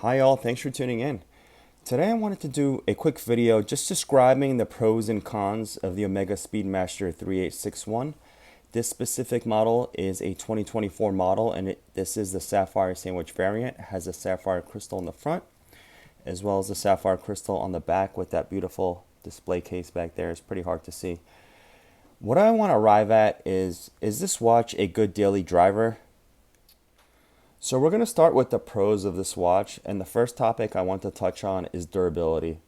Hi all, thanks for tuning in. Today I wanted to do a quick video just describing the pros and cons of the Omega Speedmaster 3861. This specific model is a 2024 model and this is the sapphire sandwich variant. It has a sapphire crystal in the front as well as the sapphire crystal on the back with that beautiful display case back there. It's pretty hard to see. What I want to arrive at is this watch a good daily driver? So we're going to start with the pros of this watch, and the first topic I want to touch on is durability.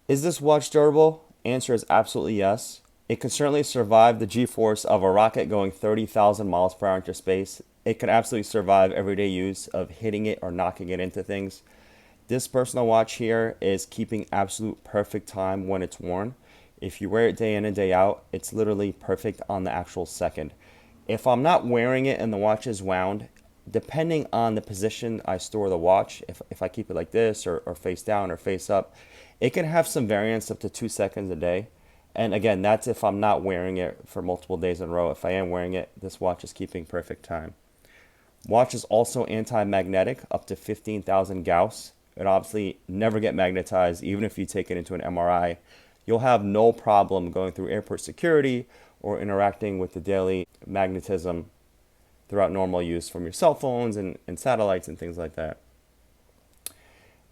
Is this watch durable? Answer is absolutely yes. It can certainly survive the G-force of a rocket going 30,000 miles per hour into space. It can absolutely survive everyday use of hitting it or knocking it into things. This personal watch here is keeping absolute perfect time when it's worn. If you wear it day in and day out, it's literally perfect on the actual second. If I'm not wearing it and the watch is wound, depending on the position I store the watch, if I keep it like this or face down or face up, it can have some variance up to 2 seconds a day. And again, that's if I'm not wearing it for multiple days in a row. If I am wearing it, this watch is keeping perfect time. Watch is also anti-magnetic, up to 15,000 Gauss. It obviously never get magnetized, even if you take it into an MRI. You'll have no problem going through airport security or interacting with the daily magnetism throughout normal use from your cell phones and satellites and things like that.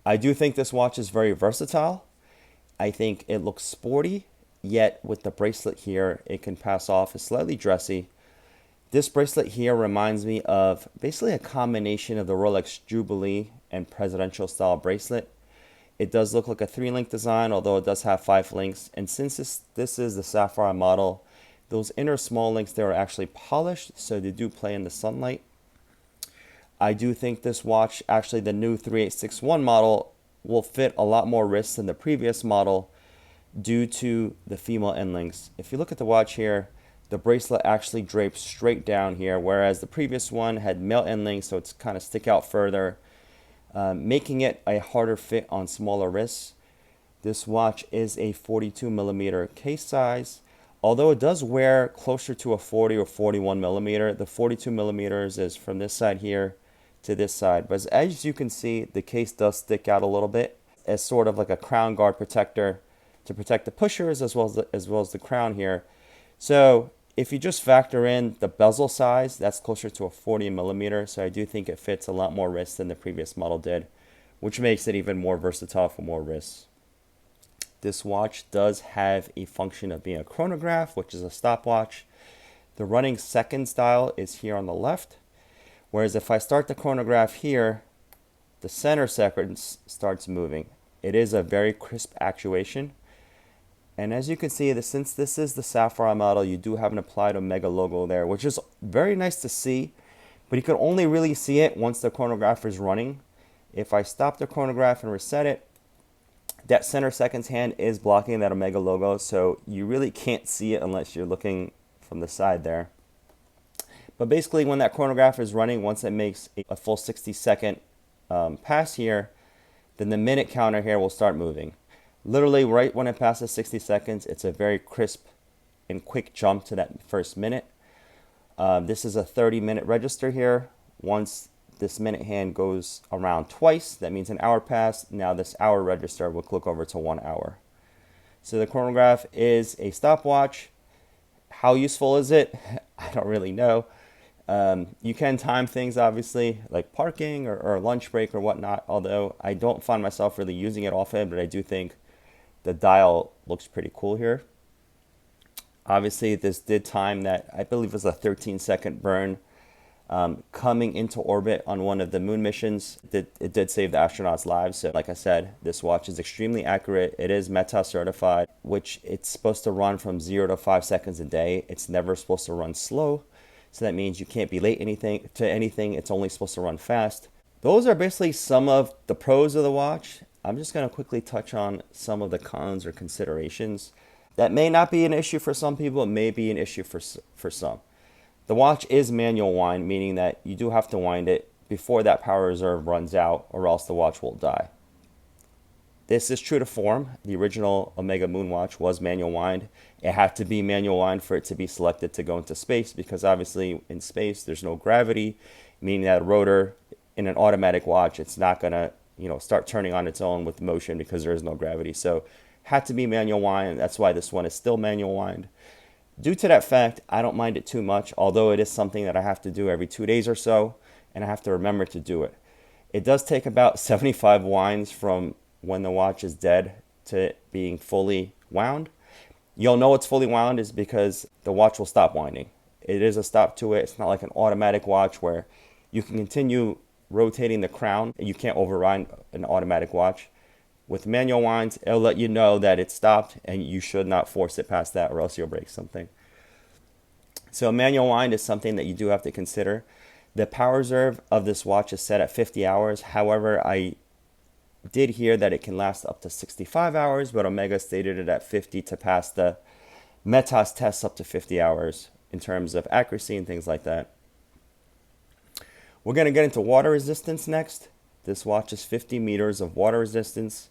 I do think this watch is very versatile. I think it looks sporty, yet with the bracelet here, it can pass off as slightly dressy. This bracelet here reminds me of basically a combination of the Rolex Jubilee and presidential style bracelet. It does look like a 3-link design, although it does have 5 links. And since this is the sapphire model, those inner small links there are actually polished, so they do play in the sunlight. I do think this watch, actually the new 3861 model, will fit a lot more wrists than the previous model due to the female end links. If you look at the watch here, the bracelet actually drapes straight down here, whereas the previous one had male end links, so it's kind of stick out further, making it a harder fit on smaller wrists. This watch is a 42 millimeter case size. Although it does wear closer to a 40 or 41 millimeter, the 42 millimeters is from this side here to this side. But as you can see, the case does stick out a little bit as sort of like a crown guard protector to protect the pushers as well as the crown here. So if you just factor in the bezel size, that's closer to a 40 millimeter. So I do think it fits a lot more wrists than the previous model did, which makes it even more versatile for more wrists. This watch does have a function of being a chronograph, which is a stopwatch. The running seconds dial is here on the left, whereas if I start the chronograph here, the center seconds starts moving. It is a very crisp actuation. And as you can see, since this is the sapphire model, you do have an applied Omega logo there, which is very nice to see, but you can only really see it once the chronograph is running. If I stop the chronograph and reset it, that center seconds hand is blocking that Omega logo, so you really can't see it unless you're looking from the side there. But basically, when that chronograph is running, once it makes a full 60-second pass here, then the minute counter here will start moving. Literally, right when it passes 60 seconds, it's a very crisp and quick jump to that first minute. This is a 30-minute register here. Once this minute hand goes around twice, that means an hour passed. Now this hour register will click over to 1 hour. So the chronograph is a stopwatch. How useful is it? I don't really know. You can time things, obviously, like parking or lunch break or whatnot, although I don't find myself really using it often, but I do think the dial looks pretty cool here. Obviously, this did time that, I believe was a 13-second burn coming into orbit on one of the moon missions. It did save the astronauts' lives. So like I said, this watch is extremely accurate. It is META certified, which it's supposed to run from 0 to 5 seconds a day. It's never supposed to run slow. So that means you can't be late to anything. It's only supposed to run fast. Those are basically some of the pros of the watch. I'm just going to quickly touch on some of the cons or considerations. That may not be an issue for some people. It may be an issue for some. The watch is manual wind, meaning that you do have to wind it before that power reserve runs out, or else the watch will die. This is true to form. The original Omega Moonwatch was manual wind. It had to be manual wind for it to be selected to go into space, because obviously in space there's no gravity, meaning that a rotor in an automatic watch, it's not going to start turning on its own with motion because there is no gravity. So had to be manual wind. That's why this one is still manual wind. Due to that fact, I don't mind it too much, although it is something that I have to do every 2 days or so, and I have to remember to do it. It does take about 75 winds from when the watch is dead to it being fully wound. You'll know it's fully wound is because the watch will stop winding. It is a stop to it. It's not like an automatic watch where you can continue rotating the crown. You can't override an automatic watch. With manual winds, it'll let you know that it stopped and you should not force it past that or else you'll break something. So manual wind is something that you do have to consider. The power reserve of this watch is set at 50 hours. However, I did hear that it can last up to 65 hours, but Omega stated it at 50 to pass the METAS tests up to 50 hours in terms of accuracy and things like that. We're going to get into water resistance next. This watch is 50 meters of water resistance.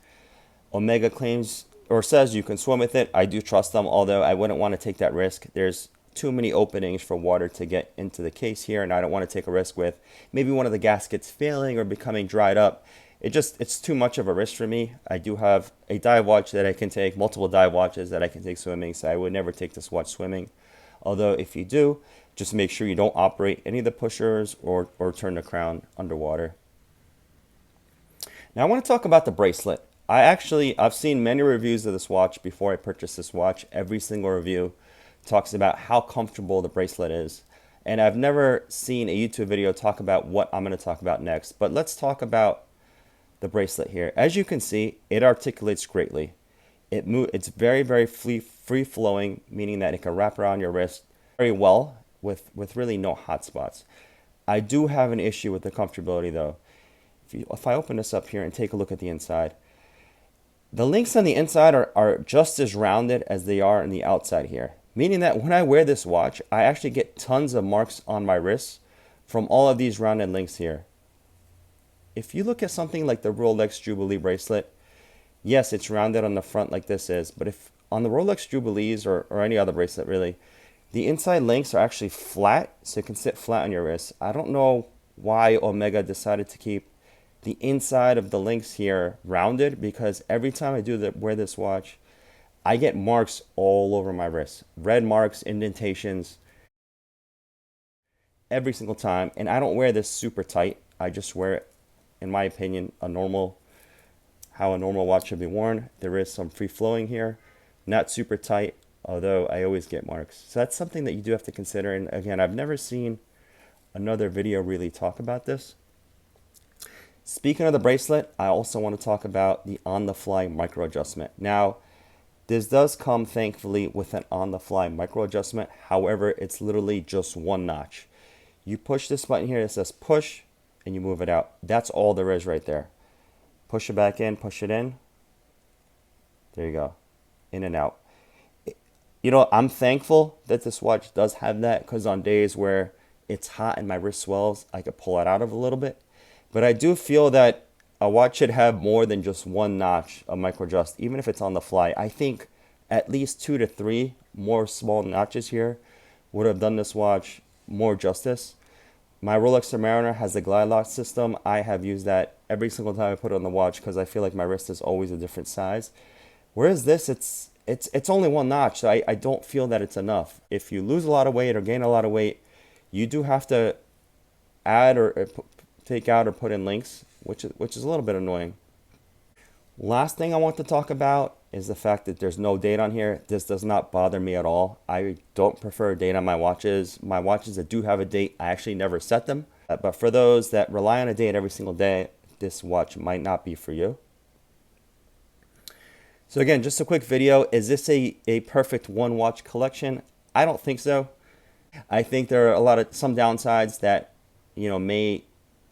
Omega claims or says you can swim with it. I do trust them, although I wouldn't want to take that risk. There's too many openings for water to get into the case here, and I don't want to take a risk with maybe one of the gaskets failing or becoming dried up. It's too much of a risk for me. I do have a dive watch that I can take, multiple dive watches that I can take swimming, so I would never take this watch swimming. Although if you do, just make sure you don't operate any of the pushers or turn the crown underwater. Now I want to talk about the bracelet. I've seen many reviews of this watch before I purchased this watch. Every single review talks about how comfortable the bracelet is. And I've never seen a YouTube video talk about what I'm going to talk about next. But let's talk about the bracelet here. As you can see, it articulates greatly. It's very, very free-flowing, meaning that it can wrap around your wrist very well with really no hot spots. I do have an issue with the comfortability though. If I open this up here and take a look at the inside, the links on the inside are just as rounded as they are on the outside here. Meaning that when I wear this watch, I actually get tons of marks on my wrists from all of these rounded links here. If you look at something like the Rolex Jubilee bracelet, yes, it's rounded on the front like this is, but if on the Rolex Jubilees or any other bracelet really, the inside links are actually flat, so it can sit flat on your wrist. I don't know why Omega decided to keep the inside of the links here rounded, because every time I wear this watch, I get marks all over my wrist. Red marks, indentations, every single time. And I don't wear this super tight. I just wear it, in my opinion, how a normal watch should be worn. There is some free flowing here, not super tight, although I always get marks. So that's something that you do have to consider. And again, I've never seen another video really talk about this. Speaking of the bracelet, I also want to talk about the on-the-fly micro adjustment. Now, this does come, thankfully, with an on-the-fly micro adjustment. However, it's literally just one notch. You push this button here that says push, and you move it out. That's all there is right there. Push it back in, push it in. There you go. In and out. I'm thankful that this watch does have that, because on days where it's hot and my wrist swells, I could pull it out of a little bit. But I do feel that a watch should have more than just one notch of micro adjust, even if it's on the fly. I think at least 2 to 3 more small notches here would have done this watch more justice. My Rolex Submariner has the glide lock system. I have used that every single time I put it on the watch because I feel like my wrist is always a different size. Whereas this, it's only one notch, so I don't feel that it's enough. If you lose a lot of weight or gain a lot of weight, you do have to add or take out or put in links, which is a little bit annoying. Last thing I want to talk about is the fact that there's no date on here. This does not bother me at all. I don't prefer a date on my watches. My watches that do have a date, I actually never set them. But for those that rely on a date every single day, this watch might not be for you. So again, just a quick video. Is this a perfect one watch collection? I don't think so. I think there are some downsides that may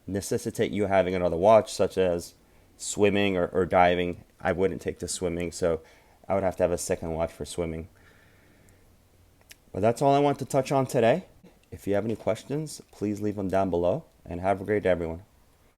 necessitate you having another watch, such as swimming or diving. I wouldn't take this swimming, so I would have to have a second watch for swimming. But that's all I want to touch on today. If you have any questions, please leave them down below, and have a great day, everyone.